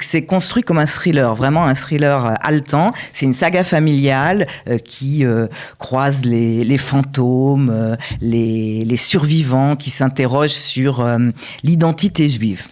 c'est construit comme un thriller, vraiment un thriller haletant. C'est une saga familiale qui croise les fantômes, les survivants, qui s'interrogent sur l'identité juive.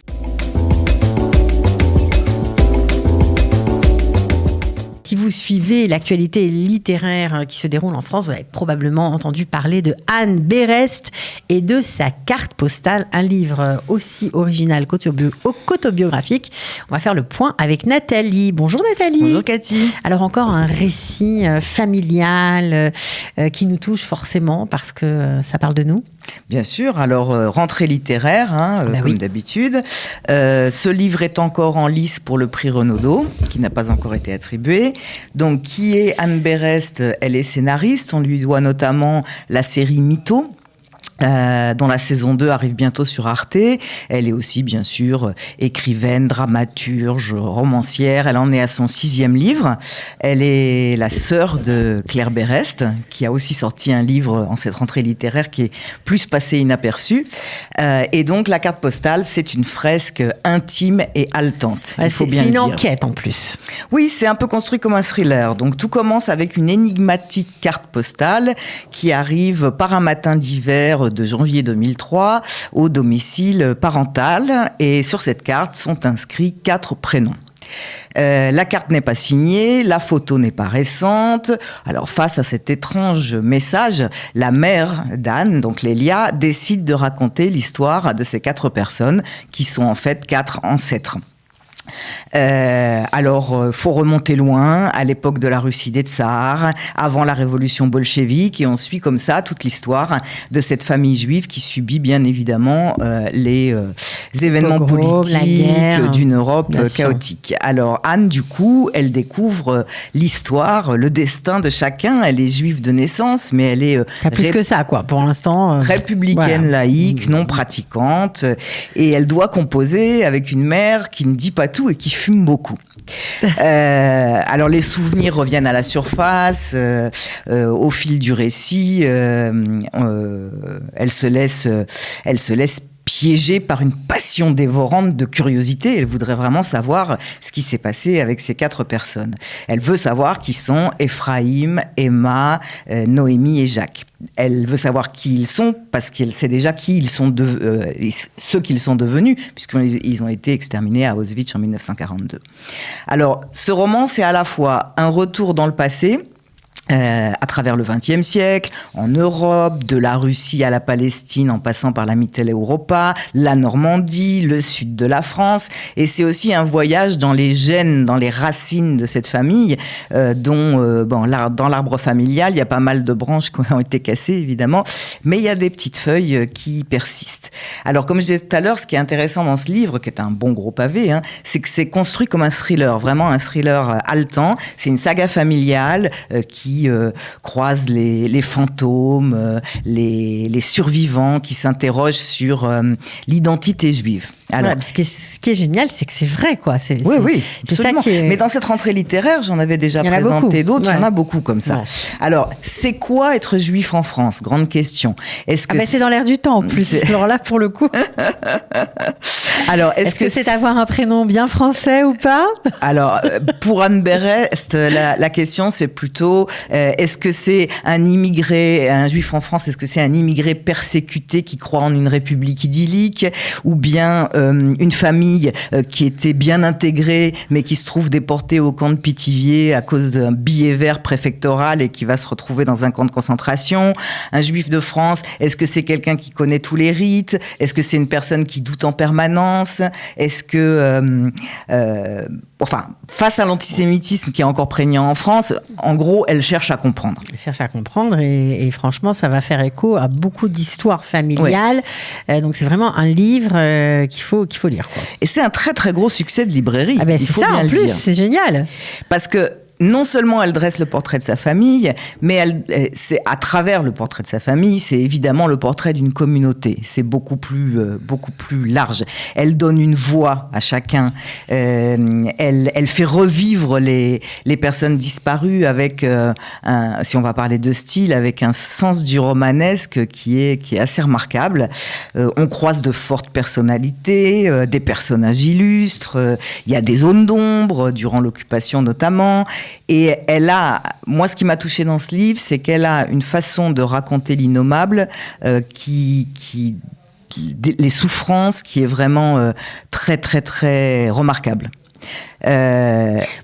Si vous suivez l'actualité littéraire qui se déroule en France, vous avez probablement entendu parler de Anne Berest et de sa carte postale, un livre aussi original qu'autobiographique. On va faire le point avec Nathalie. Bonjour Nathalie. Bonjour Cathy. Alors encore un récit familial qui nous touche forcément parce que ça parle de nous. Bien sûr, alors rentrée littéraire, comme d'habitude. Ce livre est encore en lice pour le prix Renaudot, qui n'a pas encore été attribué. Donc, qui est Anne Berest ? Elle est scénariste, on lui doit notamment la série Mytho, dont la saison 2 arrive bientôt sur Arte. Elle est aussi, bien sûr, écrivaine, dramaturge, romancière. Elle en est à son 6e livre. Elle est la sœur de Claire Berest, qui a aussi sorti un livre en cette rentrée littéraire qui est plus passé inaperçu. Et donc, la carte postale, c'est une fresque intime et haletante. Ouais, c'est une enquête en plus. Oui, c'est un peu construit comme un thriller. Donc, tout commence avec une énigmatique carte postale qui arrive par un matin d'hiver de janvier 2003 au domicile parental, et sur cette carte sont inscrits 4 prénoms. La carte n'est pas signée, la photo n'est pas récente. Alors face à cet étrange message, la mère d'Anne, donc Lélia, décide de raconter l'histoire de ces 4 personnes qui sont en fait 4 ancêtres. Faut remonter loin, à l'époque de la Russie des tsars, avant la révolution bolchevique, et on suit comme ça toute l'histoire de cette famille juive qui subit bien évidemment les événements politiques d'une Europe chaotique. Alors Anne, du coup, elle découvre l'histoire, le destin de chacun. Elle est juive de naissance, mais elle est plus que ça, quoi. Pour l'instant, républicaine, laïque, non pratiquante, et elle doit composer avec une mère qui ne dit pas tout et qui fume beaucoup. Alors les souvenirs reviennent à la surface au fil du récit. Elle se laisse piégée par une passion dévorante de curiosité. Elle voudrait vraiment savoir ce qui s'est passé avec ces 4 personnes. Elle veut savoir qui sont Ephraim, Emma, Noémie et Jacques. Elle veut savoir qui ils sont parce qu'elle sait déjà qui ils sont ceux qu'ils sont devenus, puisqu'ils ont été exterminés à Auschwitz en 1942. Alors, ce roman, c'est à la fois un retour dans le passé, à travers le XXe siècle, en Europe, de la Russie à la Palestine, en passant par la Mitteleuropa, la Normandie, le sud de la France. Et c'est aussi un voyage dans les gènes, dans les racines de cette famille, dont dans l'arbre familial, il y a pas mal de branches qui ont été cassées, évidemment, mais il y a des petites feuilles qui persistent. Alors, comme je disais tout à l'heure, ce qui est intéressant dans ce livre, qui est un bon gros pavé, c'est que c'est construit comme un thriller, vraiment un thriller haletant. C'est une saga familiale qui croise les fantômes, les survivants, qui s'interrogent sur l'identité juive. Alors, ce qui est génial, c'est que c'est vrai, quoi. Oui, c'est absolument. Ça qui est... Mais dans cette rentrée littéraire, j'en avais déjà présenté d'autres, il y en a beaucoup comme ça. Ouais. Alors, c'est quoi être juif en France ? Grande question. C'est dans l'air du temps, en plus. Alors là, pour le coup... Alors, est-ce que c'est avoir un prénom bien français ou pas ? Alors, pour Anne Berest, la question, c'est plutôt, est-ce que c'est un immigré, un juif en France, est-ce que c'est un immigré persécuté qui croit en une république idyllique, ou bien une famille qui était bien intégrée, mais qui se trouve déportée au camp de Pithiviers à cause d'un billet vert préfectoral et qui va se retrouver dans un camp de concentration. Un juif de France, est-ce que c'est quelqu'un qui connaît tous les rites ? Est-ce que c'est une personne qui doute en permanence ? Est-ce que... face à l'antisémitisme qui est encore prégnant en France, en gros, elle cherche à comprendre. Elle cherche à comprendre et franchement, ça va faire écho à beaucoup d'histoires familiales. Ouais. Donc, c'est vraiment un livre qu'il faut lire, quoi. Et c'est un très, très gros succès de librairie. C'est ça, en plus, c'est génial. Parce que non seulement elle dresse le portrait de sa famille, mais c'est à travers le portrait de sa famille, c'est évidemment le portrait d'une communauté. C'est beaucoup plus large. Elle donne une voix à chacun. Elle fait revivre les personnes disparues avec si on va parler de style, avec un sens du romanesque qui est assez remarquable. On croise de fortes personnalités, des personnages illustres. Il y a des zones d'ombre durant l'occupation notamment. Et moi, ce qui m'a touchée dans ce livre, c'est qu'elle a une façon de raconter l'innommable les souffrances qui est vraiment très, très, très remarquable.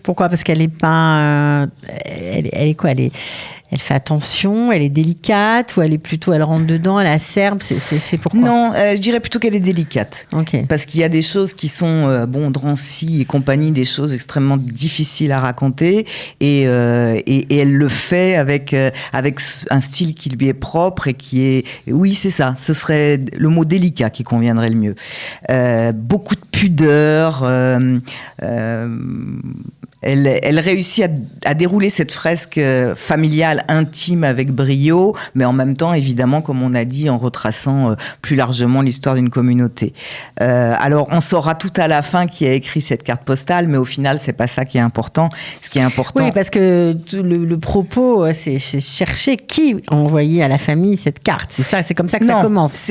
Pourquoi ? Parce qu'elle est pas... elle est quoi ? Elle fait attention, elle est délicate, ou elle rentre dedans, elle acerbe, c'est pourquoi ? Non, je dirais plutôt qu'elle est délicate. Okay. Parce qu'il y a des choses qui sont, Drancy et compagnie, des choses extrêmement difficiles à raconter, et elle le fait avec un style qui lui est propre et qui est... Oui, c'est ça, ce serait le mot délicat qui conviendrait le mieux. Beaucoup de pudeur... Elle réussit à dérouler cette fresque familiale intime avec brio, mais en même temps, évidemment, comme on a dit, en retraçant plus largement l'histoire d'une communauté. Alors, on saura tout à la fin qui a écrit cette carte postale, mais au final, c'est pas ça qui est important. Ce qui est important... Oui, parce que le propos, c'est chercher qui a envoyé à la famille cette carte. C'est ça, c'est comme ça que ça commence.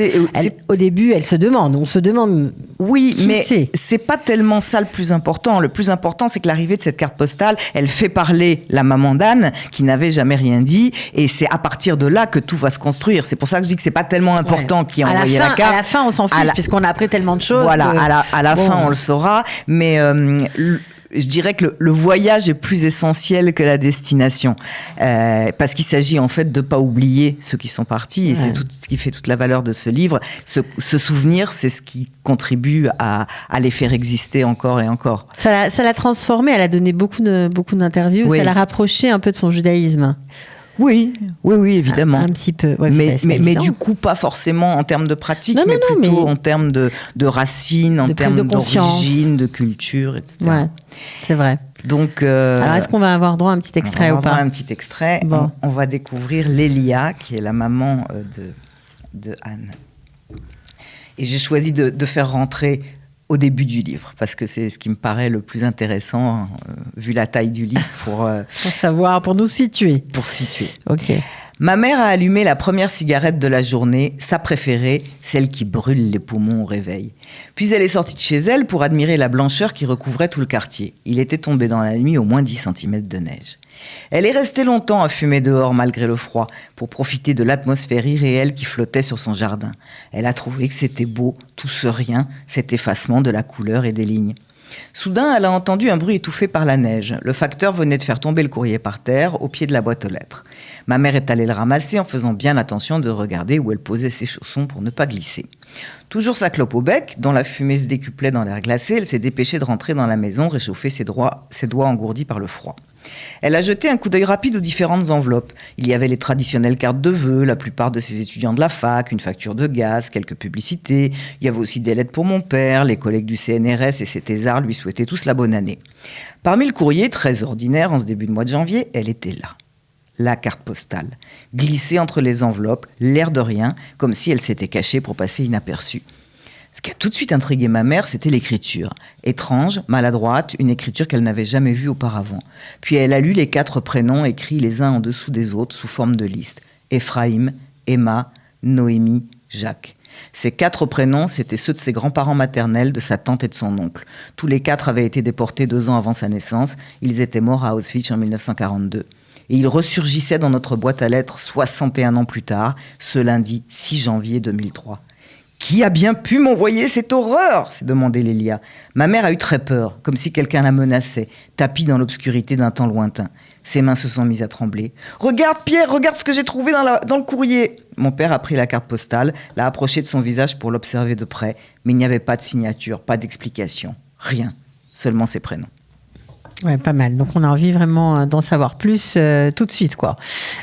Au début, on se demande... Oui, mais c'est pas tellement ça le plus important. Le plus important, c'est que l'arrivée de cette carte postale, elle fait parler la maman d'Anne, qui n'avait jamais rien dit, et c'est à partir de là que tout va se construire. C'est pour ça que je dis que c'est pas tellement important qui a envoyé la carte. À la fin, on s'en fiche, puisqu'on a appris tellement de choses. Voilà, à la fin, on le saura, mais... je dirais que le voyage est plus essentiel que la destination, parce qu'il s'agit en fait de pas oublier ceux qui sont partis, et c'est tout ce qui fait toute la valeur de ce livre. Ce souvenir, c'est ce qui contribue à les faire exister encore et encore. Ça l'a transformé, elle a donné beaucoup d'interviews, ça l'a rapproché un peu de son judaïsme. Oui, évidemment. Un petit peu. Ouais, mais du coup, pas forcément en termes de pratique, mais plutôt en termes de racines, en termes d'origine, de culture, etc. Ouais, c'est vrai. Donc, alors, est-ce qu'on va avoir droit à un petit extrait ou pas ? Un petit extrait. Bon. On va découvrir Lélia, qui est la maman de Anne. Et j'ai choisi de faire rentrer au début du livre, parce que c'est ce qui me paraît le plus intéressant, vu la taille du livre, pour savoir, pour nous situer. Pour situer. Ok. Ma mère a allumé la première cigarette de la journée, sa préférée, celle qui brûle les poumons au réveil. Puis elle est sortie de chez elle pour admirer la blancheur qui recouvrait tout le quartier. Il était tombé dans la nuit au moins 10 cm de neige. Elle est restée longtemps à fumer dehors malgré le froid, pour profiter de l'atmosphère irréelle qui flottait sur son jardin. Elle a trouvé que c'était beau, tout ce rien, cet effacement de la couleur et des lignes. Soudain, elle a entendu un bruit étouffé par la neige. Le facteur venait de faire tomber le courrier par terre, au pied de la boîte aux lettres. Ma mère est allée le ramasser en faisant bien attention de regarder où elle posait ses chaussons pour ne pas glisser. Toujours sa clope au bec, dont la fumée se décuplait dans l'air glacé, elle s'est dépêchée de rentrer dans la maison, réchauffer ses doigts engourdis par le froid. Elle a jeté un coup d'œil rapide aux différentes enveloppes. Il y avait les traditionnelles cartes de vœux, la plupart de ses étudiants de la fac, une facture de gaz, quelques publicités. Il y avait aussi des lettres pour mon père, les collègues du CNRS et ses thésards lui souhaitaient tous la bonne année. Parmi le courrier, très ordinaire en ce début de mois de janvier, elle était là. La carte postale, glissée entre les enveloppes, l'air de rien, comme si elle s'était cachée pour passer inaperçue. Ce qui a tout de suite intrigué ma mère, c'était l'écriture. Étrange, maladroite, une écriture qu'elle n'avait jamais vue auparavant. Puis elle a lu les 4 prénoms écrits les uns en dessous des autres sous forme de liste. Ephraïm, Emma, Noémie, Jacques. Ces 4 prénoms, c'étaient ceux de ses grands-parents maternels, de sa tante et de son oncle. Tous les 4 avaient été déportés 2 ans avant sa naissance. Ils étaient morts à Auschwitz en 1942. Et ils ressurgissaient dans notre boîte à lettres 61 ans plus tard, ce lundi 6 janvier 2003. Qui a bien pu m'envoyer cette horreur ? s'est demandé Lélia. Ma mère a eu très peur, comme si quelqu'un la menaçait, tapie dans l'obscurité d'un temps lointain. Ses mains se sont mises à trembler. « Regarde, Pierre, regarde ce que j'ai trouvé dans le courrier !» Mon père a pris la carte postale, l'a approchée de son visage pour l'observer de près, mais il n'y avait pas de signature, pas d'explication, rien, seulement ses prénoms. Ouais, pas mal. Donc, on a envie vraiment d'en savoir plus tout de suite, quoi.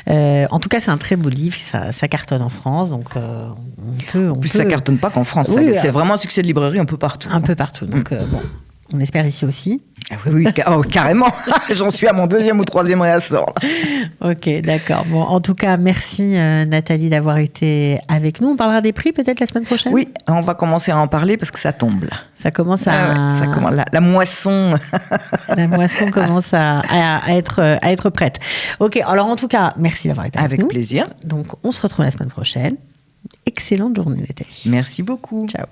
En tout cas, c'est un très beau livre. Ça cartonne en France, donc on peut. Ça cartonne pas qu'en France. Oui, c'est vraiment un succès de librairie un peu partout. Un peu partout. Donc, bon. On espère ici aussi. Ah oui, carrément. J'en suis à mon 2e ou 3e réassort. Ok, d'accord. Bon, en tout cas, merci Nathalie d'avoir été avec nous. On parlera des prix peut-être la semaine prochaine. Oui, on va commencer à en parler parce que ça tombe là. Ça commence à... ça commence, la moisson. La moisson commence à être prête. Ok, alors en tout cas, merci d'avoir été avec nous. Avec plaisir. Donc, on se retrouve la semaine prochaine. Excellente journée, Nathalie. Merci beaucoup. Ciao.